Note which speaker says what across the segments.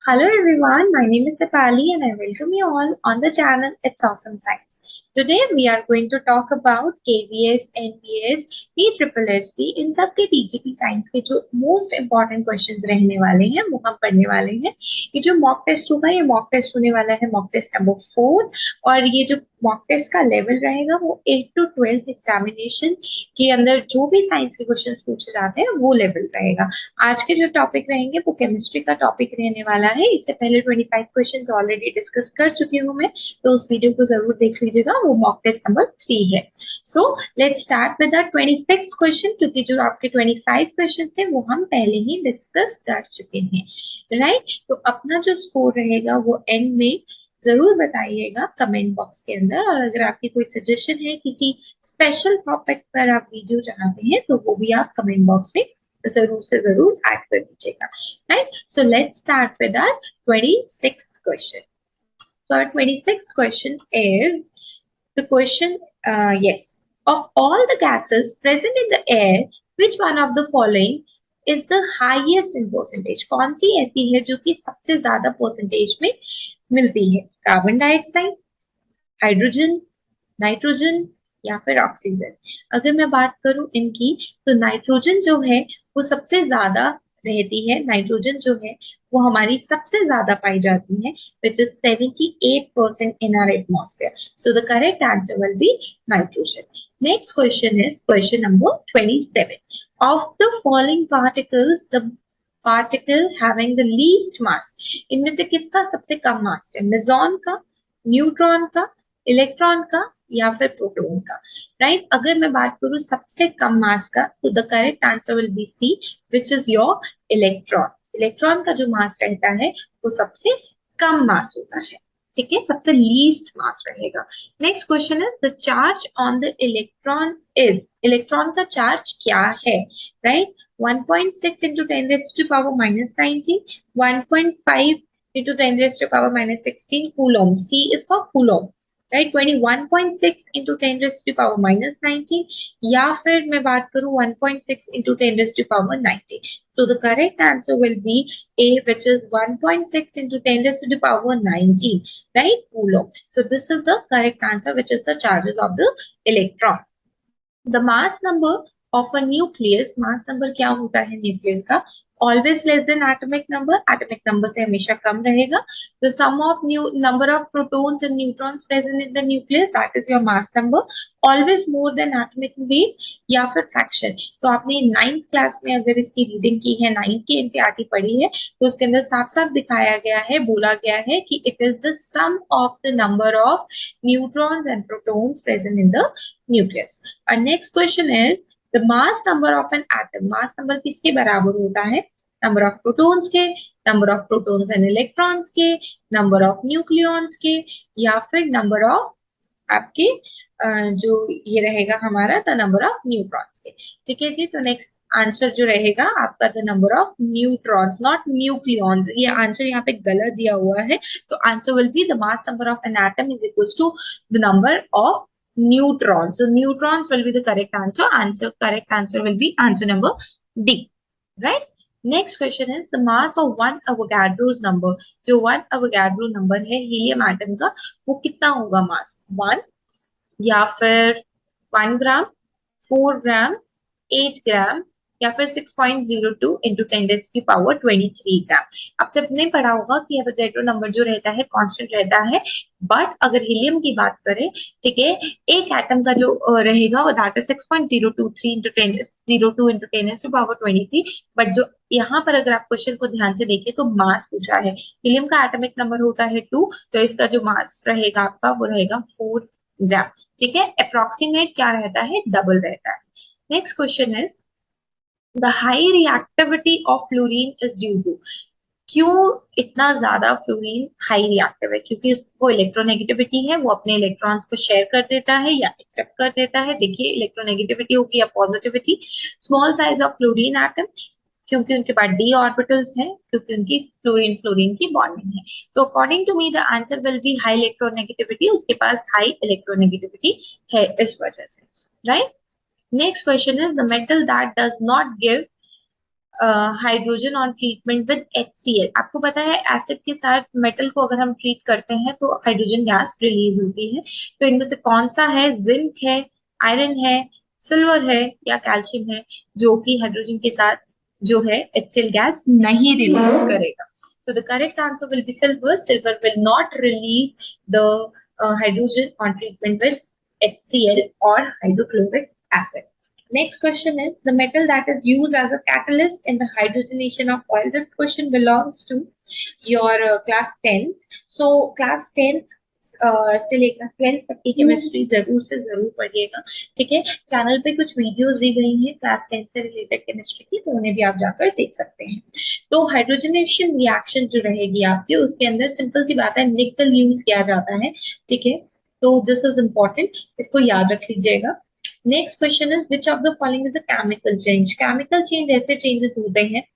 Speaker 1: Hello everyone, my name is Dipali and I welcome you all on the channel It's Awesome Science. Today we are going to talk about KVS, NPS, ESSSB इन सब के digital science के जो most important questions रहने वाले हैं वो हम पढ़ने वाले हैं। ये जो मॉक टेस्ट होगा ये मॉक टेस्ट होने वाला है मॉक टेस्ट नंबर 4 और ये जो मॉक टेस्ट का लेवल रहेगा वो 8 to 12 एग्जामिनेशन के अंदर जो भी साइंस के क्वेश्चंस पूछे जाते हैं वो लेवल रहेगा। आज के जो टॉपिक रहेंगे वो केमिस्ट्री का टॉपिक रहने वाला है। इससे पहले 25 क्वेश्चंस ऑलरेडी डिस्कस कर चुकी हूँ मैं, तो उस वीडियो को जरूर देख लीजिएगा, वो मॉक टेस्ट नंबर 3 है। सो let's start with the 26 question, क्योंकि जो आपके 25 क्वेश्चन थे वो हम पहले ही डिस्कस कर चुके हैं, राइट। तो अपना जो स्कोर रहेगा वो एंड में जरूर बताइएगा कमेंट बॉक्स के अंदर, और अगर आपकी कोई सजेशन है किसी स्पेशल टॉपिक पर आप वीडियो चाहते हैं तो वो भी आप कमेंट बॉक्स में जरूर से जरूर ऐड कर दीजिएगा, right. So let's start with our 26th question. So our 26th question is the question, yes, of all the gases present in the air, which one of the following is the highest in percentage? कौन सी ऐसी है जो कि सबसे ज्यादा percentage में मिलती है? कार्बन डाइऑक्साइड, हाइड्रोजन, नाइट्रोजन या फिर ऑक्सीजन। अगर मैं बात करूं इनकी, तो नाइट्रोजन जो है वो सबसे ज्यादा रहती है। नाइट्रोजन जो है वो हमारी सबसे ज्यादा पाई जाती है, which is 78% in our atmosphere. So the correct answer will be nitrogen. Next question is question number 27. Of the following particles the particle having the least mass, इनमें से किसका सबसे कम मास है? मेसॉन का, न्यूट्रॉन का, इलेक्ट्रॉन का या फिर प्रोटॉन का, राइट। अगर मैं बात करूं सबसे कम मास का, तो the correct answer will be C, which is your electron. Electron का जो मास रहता है वो सबसे कम मास होता है, ठीक है, सबसे लीस्ट मास रहेगा। Next question is the charge on the electron is, electron का चार्ज क्या है, right. 1.6 into 10 raised to power minus 19, 1.5 into 10 raised to power minus 16 coulomb. C is for coulomb, right. 21.6 into 10 raised to power minus 19, या फिर मैं बात करूं 1.6 into 10 raised to power 90. So the correct answer will be A, which is 1.6 into 10 raised to the power 19, right, coulomb. So this is the correct answer, which is the charges of the electron. The mass number of a nucleus, mass number क्या होता है nucleus का? Always less than atomic number, atomic number से हमेशा कम रहेगा. The sum of number of protons and neutrons present in the nucleus, that is your mass number. Always more than atomic weight या फिर fraction. तो आपने 9th class में अगर इसकी रीडिंग की है, 9th की एनसीईआरटी पढ़ी है, तो उसके अंदर साफ साफ दिखाया गया है, बोला गया है कि it is the sum of the number of neutrons and protons present in the nucleus. Our next question is the mass number of an atom. mass number किसके बराबर होता है? नंबर ऑफ प्रोटॉन्स के, number of protons and electrons के, number of nucleons के, या फिर number of आपके जो ये रहेगा हमारा द नंबर ऑफ न्यूट्रॉन्स के, ठीक है जी। तो नेक्स्ट आंसर जो रहेगा आपका the number of neutrons, not nucleons. ये आंसर यहाँ पे गलत दिया हुआ है, तो answer will be the mass number of an atom is equal to the number of neutrons. So neutrons will be the correct answer. Correct answer will be answer number D. Right? Next question is the mass of one Avogadro's number. जो one Avogadro number है helium atom का, वो कितना होगा मास? 1 या फिर 1 ग्राम, 4 ग्राम, 8 ग्राम या फिर 6.02 into 10 raised to the power 23 ग्राम। अब सबने पढ़ा होगा कि एवोगैड्रो नंबर जो रहता है कांस्टेंट रहता है, बट अगर हीलियम की बात करें, ठीक है, एक एटम का जो रहेगा वो that is 6.023 into 10 02 into 10 raised to power 23। But जो यहाँ पर अगर आप क्वेश्चन को ध्यान से देखें तो मास पूछा है, हीलियम का एटॉमिक नंबर होता है 2, तो इसका जो मास रहेगा आपका वो रहेगा 4 ग्राम, ठीक है। अप्रोक्सीमेट क्या रहता है? डबल रहता है। Next question is the high reactivity of fluorine is due to, क्यों इतना ज्यादा फ्लोरीन हाई रिएक्टिव है? क्योंकि उसको इलेक्ट्रोनेगेटिविटी है, वो अपने इलेक्ट्रॉन्स को शेयर कर देता है या एक्सेप्ट कर देता है। देखिए इलेक्ट्रोनेगेटिविटी होगी या positivity. Small size of fluorine atom, क्योंकि उनके पास डी ऑर्बिटल्स हैं, क्योंकि उनकी फ्लोरीन फ्लोरीन की बॉन्डिंग है। तो according to me the answer will be high electronegativity, उसके पास हाई इलेक्ट्रोनेगेटिविटी है इस वजह से, right. Next question is the metal that does not give hydrogen on treatment with HCl। आपको पता है एसिड के साथ मेटल को अगर हम ट्रीट करते हैं तो हाइड्रोजन गैस रिलीज होती है। तो इनमें से कौन सा है? जिंक है, आयरन है, सिल्वर है या कैल्शियम है जो कि हाइड्रोजन के साथ जो है HCl गैस नहीं रिलीज करेगा? So the correct answer will be silver. Silver will not release the hydrogen on treatment with HCl or hydrochloric acid. Next question is the metal that is used as a catalyst in the hydrogenation of oil. This question belongs to your class 10th. So class 10th से लेकर 12th तक की chemistry जरूर से जरूर पढ़िएगा। ठीक है, चैनल पे कुछ वीडियोस दी गई हैं क्लास 10 से रिलेटेड केमिस्ट्री की, तो उन्हें भी आप जाकर देख सकते हैं। तो हाइड्रोजनेशन रिएक्शन जो रहेगी आपकी, उसके अंदर सिंपल सी बात है, निकल यूज किया जाता है। ठीक है, तो दिस इज इंपॉर्टेंट, इसको याद रख लीजिएगा। Next question is which of the following is a chemical change? Chemical change ऐसे चेंजेस होते हैं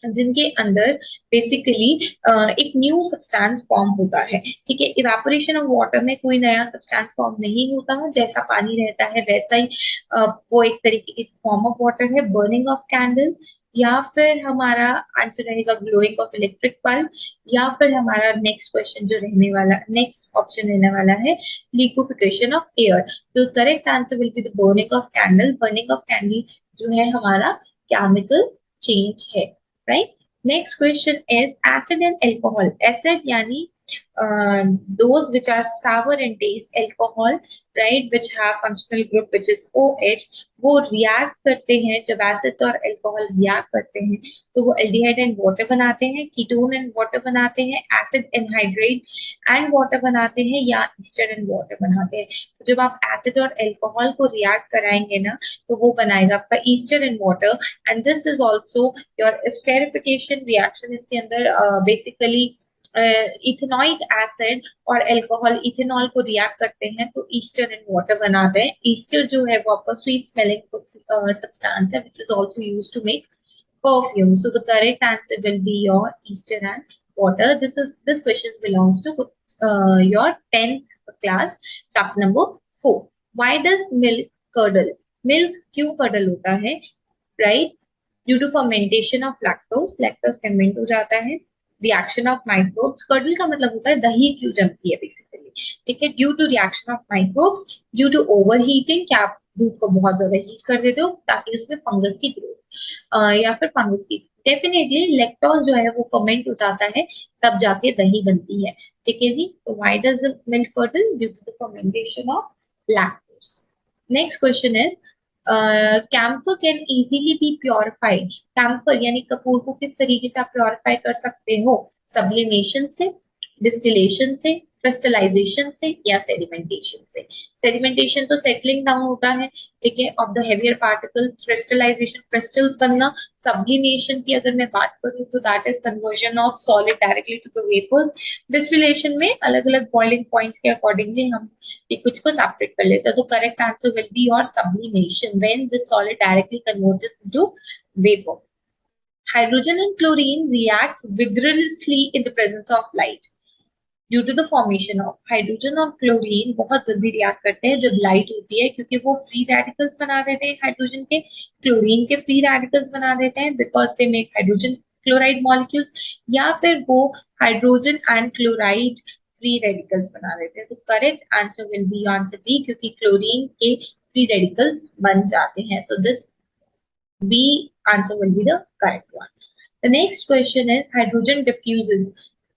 Speaker 1: जिनके अंदर बेसिकली एक न्यू सब्सटेंस फॉर्म होता है। ठीक है, इवेपोरेशन ऑफ वाटर में कोई नया सब्सटेंस फॉर्म नहीं होता है, जैसा पानी रहता है वैसा ही वो एक तरीके की फॉर्म ऑफ वाटर है। बर्निंग ऑफ कैंडल, या फिर हमारा आंसर रहेगा ग्लोइंग ऑफ इलेक्ट्रिक बल्ब, या फिर हमारा नेक्स्ट क्वेश्चन जो रहने वाला, नेक्स्ट ऑप्शन रहने वाला है लिक्विफिकेशन ऑफ एयर। तो correct answer will be the burning of candle. Burning of candle जो है हमारा केमिकल चेंज है। Right, next question is acid and alcohol. Acid यानी those which are sour in taste, alcohol, right, which have functional group which is OH, वो react करते हैं। जब acid और अल्कोहल रिएक्ट करते हैं तो वो एल्डिहाइड एंड वाटर बनाते हैं, कीटोन एंड वाटर बनाते हैं, एसिड एनहाइड्रेट एंड वाटर बनाते हैं, या ईस्टर एंड वाटर बनाते हैं। तो जब आप एसिड और अल्कोहल को रिएक्ट कराएंगे ना तो वो बनाएगा आपका Easter and water, and this is also your esterification reaction. इसके अंदर बेसिकली इथेनॉइक एसिड और अल्कोहल इथेनॉल को रिएक्ट करते हैं तो ईस्टर एंड वाटर बनाते हैं। ईस्टर जो है वो आपका स्वीट स्मेलिंग सब्सटेंस है which is also used to make perfume. So the correct answer will be your ester and water. This question belongs to your 10th class, chapter number 4. Why does milk curdle? Milk क्यों curdle होता है? Right? Due to fermentation of lactose. Lactose ferment हो जाता है। Reaction of microbes, curdle का मतलब होता है दही क्यों जमती है बेसिकली। ठीक है, due to reaction of microbes, due to over heating, क्या आप दूध को बहुत ज्यादा हीट कर देते हो ताकि उसमें फंगस की ग्रोथ या फिर फंगस की, डेफिनेटली लैक्टोज जो है वो फर्मेंट हो जाता है तब जाके दही बनती है। ठीक है जी, तो why does milk curdle? Due to the fermentation of lactose. Next question is camphor can easily be purified. Camphor यानी कपूर को किस तरीके से आप प्योरिफाई कर सकते हो? सब्लिमेशन से, डिस्टिलेशन से, क्रिस्टलाइजेशन से, या सेडिमेंटेशन से। सेडिमेंटेशन तो सेटलिंग डाउन होता है, ठीक है, of the heavier particles. Crystallisation crystals बनना। सब्लिमेशन की अगर मैं बात करूं तो that is conversion of solid directly to the vapours. Distillation में अलग अलग बॉइलिंग पॉइंट्स के अकॉर्डिंगली हम कुछ को सेपरेट कर लेते हैं। तो correct answer will be your sublimation, when the solid directly converted to vapour. Hydrogen and chlorine reacts vigorously in the presence of light. Due to the formation of hydrogen और chlorine बहुत जल्दी react करते हैं जब light होती है, क्योंकि वो फ्री रेडिकल्स बना देते हैं हाइड्रोजन के, क्लोरीन के फ्री रेडिकल्स बना देते हैं because they make hydrogen chloride molecules, या फिर वो hydrogen and chloride free radicals बना देते हैं। तो correct answer will be answer B, क्योंकि क्लोरीन के फ्री रेडिकल्स बन जाते हैं। So this B answer will be the correct one. The next question is hydrogen diffuses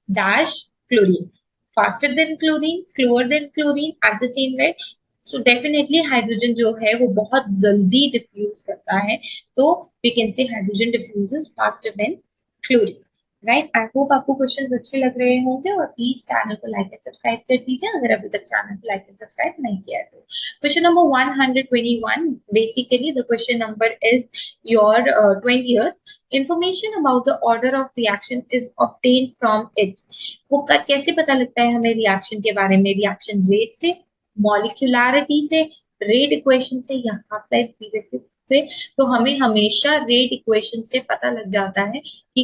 Speaker 1: dash chlorine faster than chlorine, slower than chlorine, at the same rate. So definitely hydrogen जो है वो बहुत जल्दी diffuse करता है, तो we can say hydrogen diffuses faster than chlorine. Right, I hope आपको questions अच्छे लग रहे होंगे, और प्लीज चैनल को लाइक एंड सब्सक्राइब कर दीजिए अगर अभी तक चैनल को लाइक एंड सब्सक्राइब नहीं किया है तो। Question number 121, basically the question number is your 20th। Information about the order of reaction is obtained from its. वो कैसे पता लगता है हमें रिएक्शन के बारे में? रिएक्शन रेट से, मॉलिक्यूलैरिटी से, रेट इक्वेशन से, या हाफ लाइफ पीरियड से। तो हमें हमेशा रेट इक्वेशन से पता लग जाता है कि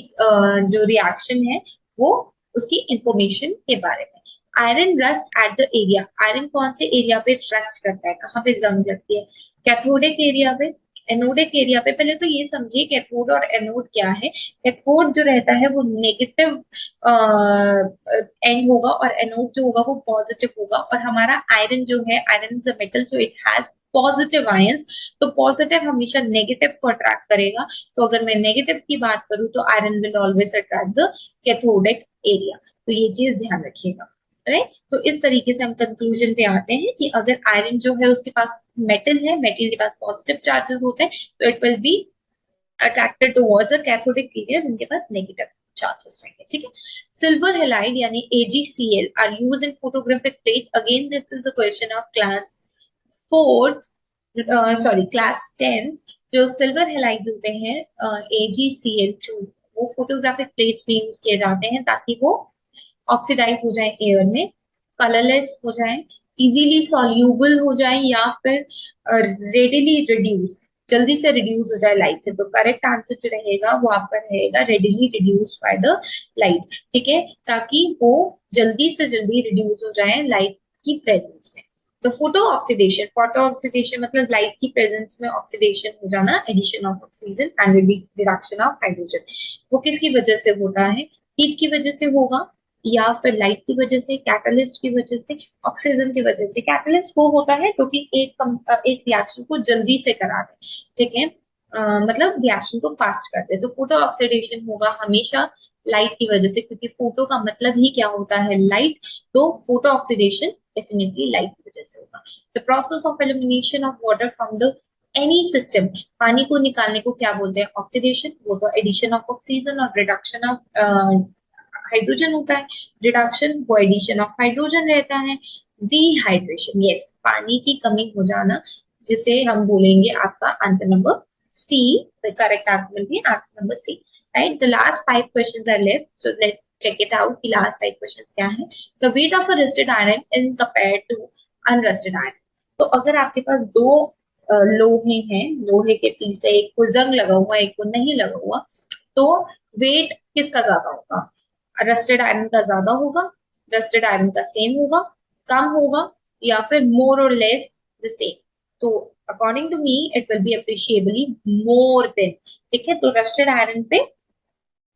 Speaker 1: जो रिएक्शन है वो उसकी इंफॉर्मेशन के बारे में। Iron rust at the area. Iron कौन से एरिया पे रस्ट करता है, कहाँ पे जंग लगती है? कैथोडिक एरिया पे, एनोडिक एरिया पे पहले तो ये समझिए कैथोड और एनोड क्या है। कैथोड जो रहता है वो नेगेटिव एंड होगा और एनोड जो होगा वो पॉजिटिव होगा। और हमारा आयरन जो है, iron is a metal so it has positive ions, तो पॉजिटिव हमेशा नेगेटिव को अट्रैक्ट करेगा। तो अगर मैं नेगेटिव की बात करूं तो iron will always attract the cathodic area. तो ये चीज ध्यान रखिएगा, राइट। तो इस तरीके से हम कंक्लूजन पे आते हैं कि अगर आयरन जो है उसके पास मेटल है, मेटल के पास पॉजिटिव चार्जेस होते हैं, तो it will be attracted towards the cathodic area जिनके पास नेगेटिव चार्जेस रहेंगे, ठीक है। सिल्वर हैलाइड यानी AgCl are used in photographic plate. Again this is a question of class fourth, sorry class 10th। जो सिल्वर हैलाइड्स होते हैं AgCl2, वो फोटोग्राफिक प्लेट्स में यूज किए जाते हैं ताकि वो ऑक्सीडाइज हो जाए एयर में, कलरलेस हो जाए, इजीली सॉल्यूबल हो जाए, या फिर रेडिली रिड्यूस, जल्दी से रिड्यूस हो जाए लाइट से। तो करेक्ट आंसर जो रहेगा वो आपका रहेगा readily reduced by the light, ठीक है, ताकि वो जल्दी से जल्दी रिड्यूस हो जाए लाइट की प्रेजेंस में। तो फोटो ऑक्सीडेशन मतलब लाइट की प्रेजेंस में ऑक्सीडेशन हो जाना, addition of oxygen and reduction of hydrogen. वो किसकी वजह से होता है? हीट की वजह से होगा, या फिर लाइट की वजह से, कैटलिस्ट की वजह से, ऑक्सीजन की वजह से। कैटलिस्ट वो होता है जो कि एक रिएक्शन को जल्दी से करा दे, ठीक है, मतलब रिएक्शन को फास्ट कर दे। तो फोटो ऑक्सीडेशन होगा हमेशा लाइट की वजह से, क्योंकि फोटो का मतलब ही क्या होता है? लाइट। तो फोटो ऑक्सीडेशन डेफिनेटली लाइट की वजह से होगा। The process of elimination of water from the any system, पानी को निकालने को क्या बोलते हैं? ऑक्सीडेशन। वो तो एडिशन ऑफ ऑक्सीजन और रिडक्शन ऑफ हाइड्रोजन होता है। रिडक्शन वो एडिशन ऑफ हाइड्रोजन रहता है। डिहाइड्रेशन, यस, पानी की कमी हो जाना, जिसे हम बोलेंगे आपका answer number C. The correct answer will be answer number C, right. The last 5 questions are left, so let's check it out कि लास्ट 5 क्वेश्चंस क्या है। The weight of a rusted iron in compared to unrusted iron. तो अगर आपके पास दो लोहे हैं, लोहे के पीस है, एक को जंग लगा हुआ एक को नहीं लगा हुआ, तो वेट किसका ज्यादा होगा? रस्टेड आयरन का ज्यादा होगा, रस्टेड आयरन का सेम होगा, कम होगा, या फिर मोर और लेस द सेम? तो according to me it will be appreciably more than, ठीक है। तो रस्टेड आयरन पे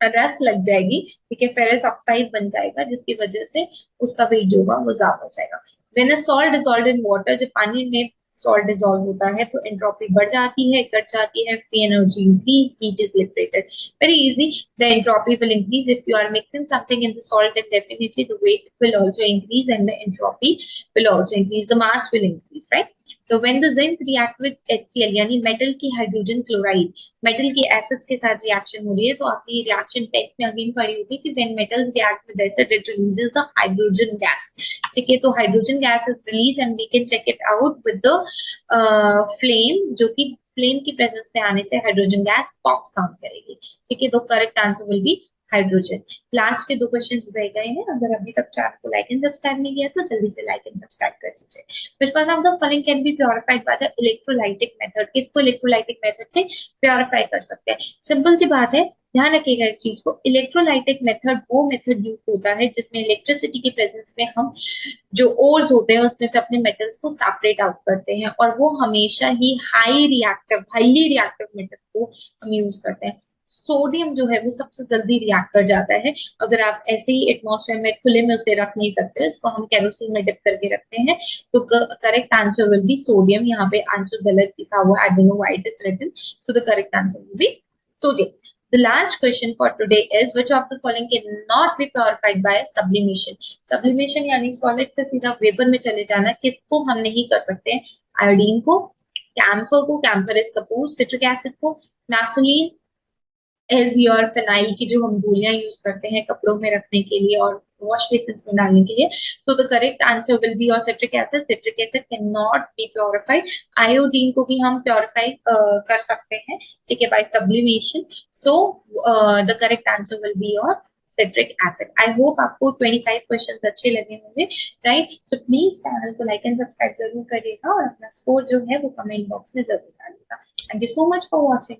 Speaker 1: रस लग जाएगी, ठीक है, फेरस ऑक्साइड बन जाएगा, जिसकी वजह से उसका वेट जो होगा वो ज्यादा हो जाएगा। When a salt dissolved in water, जब पानी में सॉल्ट डिसॉल्व होता है तो एंट्रोपी बढ़ जाती है, घट जाती है, free energy increase, heat is liberated. Very easy, the entropy will increase if you are mixing something in the salt, then definitely the weight will also increase and the entropy will also increase, the mass will increase, right? So when the zinc react with HCl यानी metal की hydrogen chloride, metal की acids के साथ reaction हो रही है, तो आपने रिएक्शन टेक्स्ट में अगेन पढ़ी होगी कि when metals react with acid it releases the hydrogen gas, ठीक है। तो hydrogen gas is release and we can check it out with the flame, जो कि फ्लेम की प्रेजेंस में आने से हाइड्रोजन गैस पॉप साउंड करेगी, ठीक है। तो correct answer will B hydrogen. Last के 2 क्वेश्चन रह गए हैं। अगर अभी तक चैनल को लाइक एंड सब्सक्राइब नहीं किया तो जल्दी से लाइक एंड सब्सक्राइब कर दीजिए। Which one of the following can be purified by the electrolytic method? किसको इलेक्ट्रोलाइटिक मेथड से प्योरिफाई कर सकते हैं? सिंपल सी बात है, ध्यान रखिएगा इस चीज को। इलेक्ट्रोलाइटिक मेथड वो मेथड यूज होता है जिसमें इलेक्ट्रिसिटी की प्रेजेंस में हम जो ओर्स होते हैं उसमें से अपने मेटल्स को सेपरेट आउट करते हैं, और वो हमेशा ही हाईली रिएक्टिव मेथड को हम यूज करते हैं। सोडियम जो है वो सबसे जल्दी रिएक्ट कर जाता है। अगर आप ऐसे ही एटमॉस्फेयर में खुले में उसे रख नहीं सकते, इसको हम केरोसिन में डिप करके रखते हैं, तो correct answer will be sodium. यहाँ पे आंसर गलत लिखा हुआ, I don't know why it is written, so the correct answer will be sodium. The last question for today is which of the following cannot be purified by sublimation? Sublimation यानी solid से सीधा vapour में चले जाना, किसको हम नहीं कर सकते? आयोडीन को, कैम्फर को, कैम्फर इज कपूर, सिट्रिक एसिड को, नैफ्थलीन इज योर फिनाइल की जो हम गोलियां यूज करते हैं कपड़ों में रखने के लिए और वॉश बेसिन में डालने के लिए। तो the correct answer will be your citric acid. Citric acid can not be purified. Iodine को भी हम प्योरिफाई कर सकते हैं, ठीक है, by sublimation. So the correct answer will be your citric acid. I hope आपको 25 क्वेश्चंस अच्छे लगे होंगे, राइट। सो प्लीज चैनल को लाइक एंड सब्सक्राइब जरूर करिएगा और अपना स्कोर जो है वो कमेंट बॉक्स में जरूर डालिएगा। Thank you so much for watching.